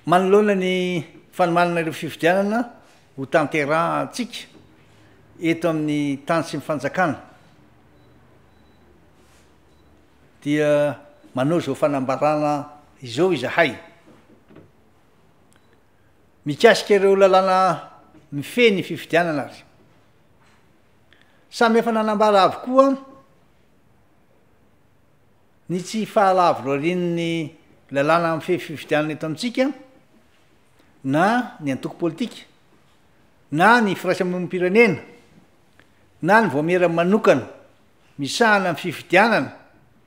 manoloana ny fanomanana ireo fifidianana ho tanterahantsika eto amin'ny tany sy mifanjakana dia manao zao fanambarana izao izahay mikasika ireo lalàna mifeny fifidianana ary samy efa nanambara avokoa ny tsy fahalavy loarin'ny lalàna mifehy fifidianana eto amintsika na ny antoko politika na ny firaisamonim-pirenena na ny voamera manokana misahana amin'ny fifidianana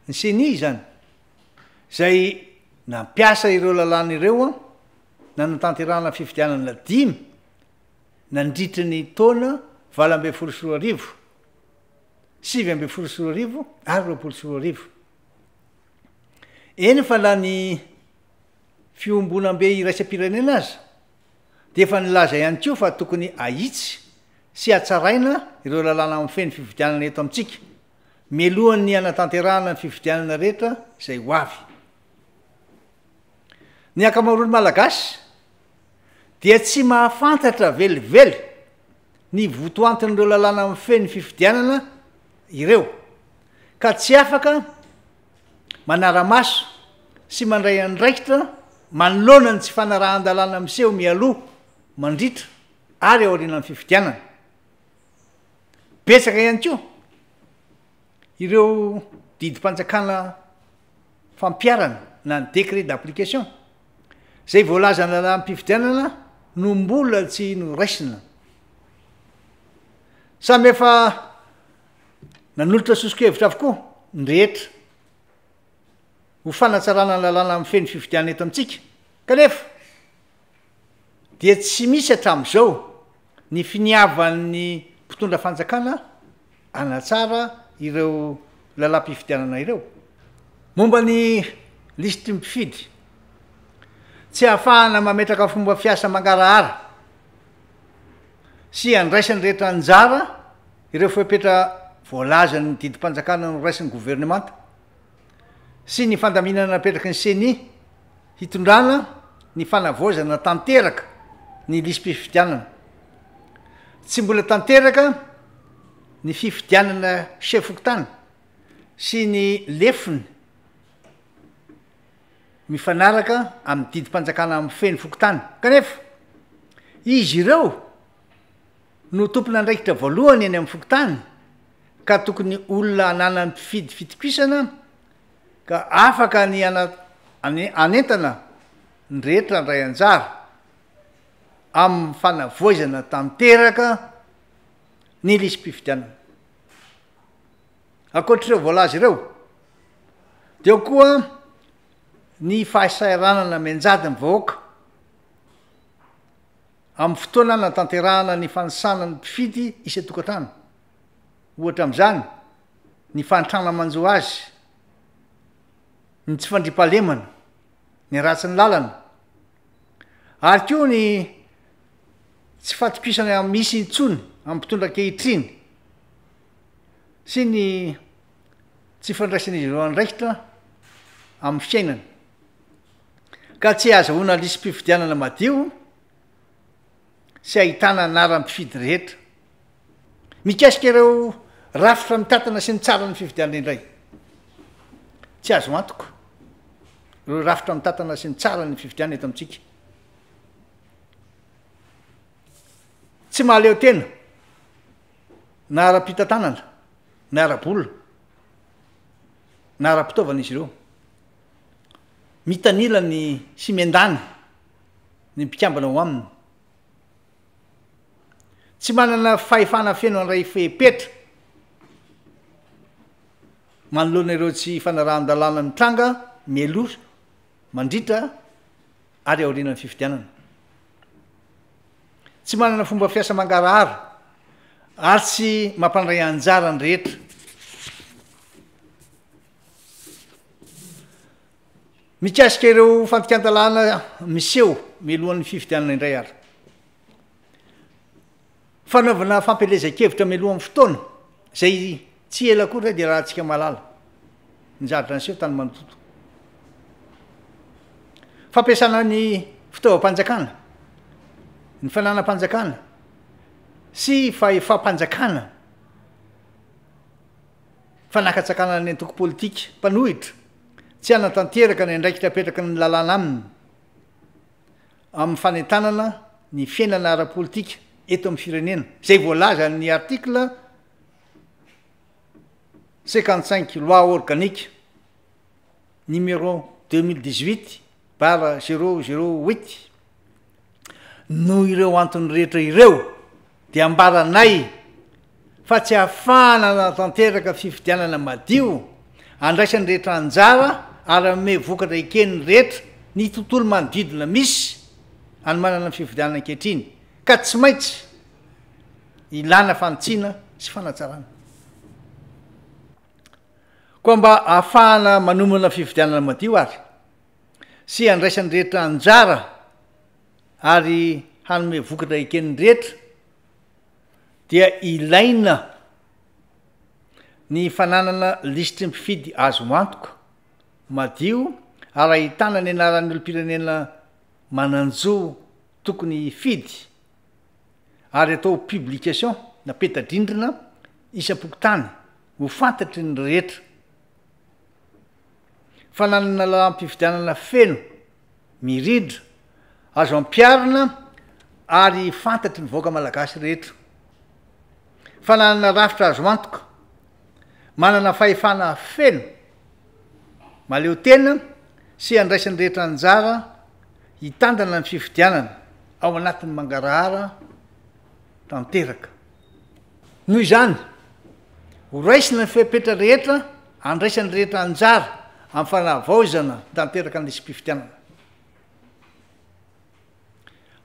ny seni zany zay nampiasa ireo lalàna ireo na natanterahana fifidianana dimy nandritry ny taona 8 ary 24 eny fa la ny fiombonam-be iraisam-pirenena azy de efa nilaza ihany keo fa tokony ahitsy sy atsaraina ireo lalàna mifeny fifidianana eto amintsika mialohan'ny anatanterahana ny fifidianana rehetra izay ho avy ny akamaroany malagasy dia tsy mahafantatra velively ny votoantin'ireo lalàna mifeny fifidianana ireo ka tsy afaka manara-maso sy mandray andraikitra manoloana ny tsy fanarahan-dalàna miseho mialoha mandritra ary ao aoriana ny fifidianana betsaka ihany koa ireo didim-panjakana fampiarana na ny décret d'application zay voalaza lalàna mpifidianana no mbola tsy noraisina samy efa nanolotra soso-kevitra avokoa nyrehetra ho fanatsarana ny lalàna mifeny fifidianana eto amintsika kanefa dia tsy misy hatramin'izao ny finiavan'ny mpitondra fanjakana anatsara ireo lalàm-pifidianana ireo momba ny listy mpifidy tsy ahafahana mametraka fomba fiasa mangarahara sy andraisany rehetra anjara ireo fepetra voalazany didim-panjakana no raisin'ny gouvernemanta sy ny fandaminana napetraky ny seni hitondrana ny fanavozana tanteraka ny lisym-pifidianana tsy mbola tanteraka ny fifidianana sefokotany sy ny lefiny mifanaraka amin'ny didim-panjakana mifeny fokotany kanefa izy ireo no tompona andraikitra voalohany eny amin'ny fokotany ka tokony olona ananany mpifidy fitokisana ka afaka ny anentana ny rehetra ndray anjara amin'ny fanavoizana tanteraka ny lisym-pifidianana akoatr'ireo voalaza ireo deo koa ny fahasairanana menjady ny vahoaka amin'ny fotoana natanterahana ny fanisana ny mpifidy isa-tokantrano ohatra amin'izany ny fanitrana manjo azy ny tsy fandripahalemana ny ratsy ny lalana ary koa ny tsy fatokisana misy intsony amin'ny mpitondra ankehitriny sy ny tsy fandraisan'izy ireo andraikitra amin'ny fiainana ka tsy azahoana lisym-pifidianana madio sy ahitana anara-mpifidy rehetra mikasika ireo rafitra mitatana sy ny tsara ny fifidianana indray tsy azo antoko ireo rafitra mitatana sy ny tsara ny fifidianana eto amintsika tsy mahaleo tena na ara-pitantanana na ara-bolona na ara-pitaovana izy ireo mitanila ny sy miandany ny mpikambana ho aminy tsy manana fahefana feno andray fepetra manoloana ireo tsy fanarahan-dalàna mitranga mialoha mandritra ary aoriana ny fifidianana tsy manana fomba fiasa mangarahara ary tsy mampandray anjara ny rehetra mikasika ireo fantikan-dalàna miseho mialohan'ny fifidianana indray ary fanaovana fampelezan-kevitra mialohan'ny fotoana zay tsy ela koa ray dia raha antsika malala nyjaritra nyseho tany manototo fampiasana ny fitaovam-panjakana ny fananam-panjakana sy fahefam-panjakana fanakatsakana ny antoko politika mpanohitra tsy anatanteraka ny andraikitra apetraka ny lalàna aminy amin'ny fanentanana ny fiainana ara-politika eto amin'ny firenena zay voalaza ny article 55 loi organique numéro 2018/008 no ireo antony rehetra ireo de ambaranay fa tsy ahafahana natanteraka fifidianana madio andraisan'ny rehetra anjara ary ame vokatra ekeny rehetra ny tontolo manodidina misy any manana ny fifidianana ankehitriny ka tsy maintsy ilana fantsiana sy fanatsarana koa mba ahafahana manomana fifidianana madio ary sy andraisan'ny rehetra anjara ary hanome vokatra ekeny rehetra dia ilaina ny fananana lisitry mpifidy azo antoka madio ary ahitana ny anaran'ny olom-pirenena mananjo tokony fidy ary atao publication na peta-drindrina isam-pokotany ho fantatry ny rehetra fananana lalam-pifidianana feno mirindra azo ampiarina ary fantatry ny vaoaka malagasy rehetra fananana rafitra azo antoka manana fahefana feno maleo tena sy andraisan'ny rehetra anjara hitandana ny fifidianana ao anatin'ny mangarahara tanteraka noho izany ho raisina ny fepetra rehetra andraisan'ny rehetra anjara amin'ny fanavaozana tanteraka n'lisy mpifidianana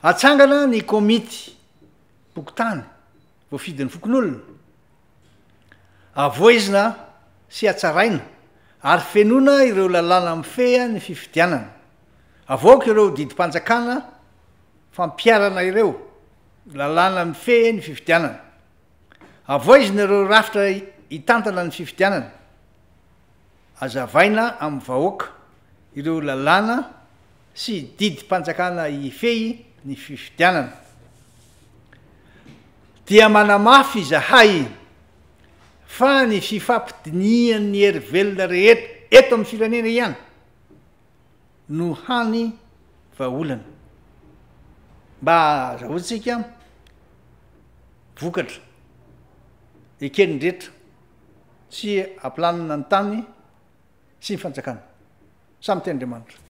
atsangana ny komity pokotany voafidin'ny fokon'olona avoizina sy atsaraina ary fenona ireo lalàna mifeha ny fifidianana avoaka ireo didim-panjakana fampiarana ireo lalàna mifeha ny fifidianana avoizina ireo rafitra hitantana ny fifidianana azavaina amin'ny vahoaka ireo lalàna sy didim-panjakana ifehy ny fifidianana dia manamafy izahay fa ny fifampidinian'ny hery velona rehetra eto amin'ny firenena ihany no hany vaolana mba azahoantsika vokatra ekeny rehetra sy ampilanina ny tany sy ny fanjakana samy teandriamanitra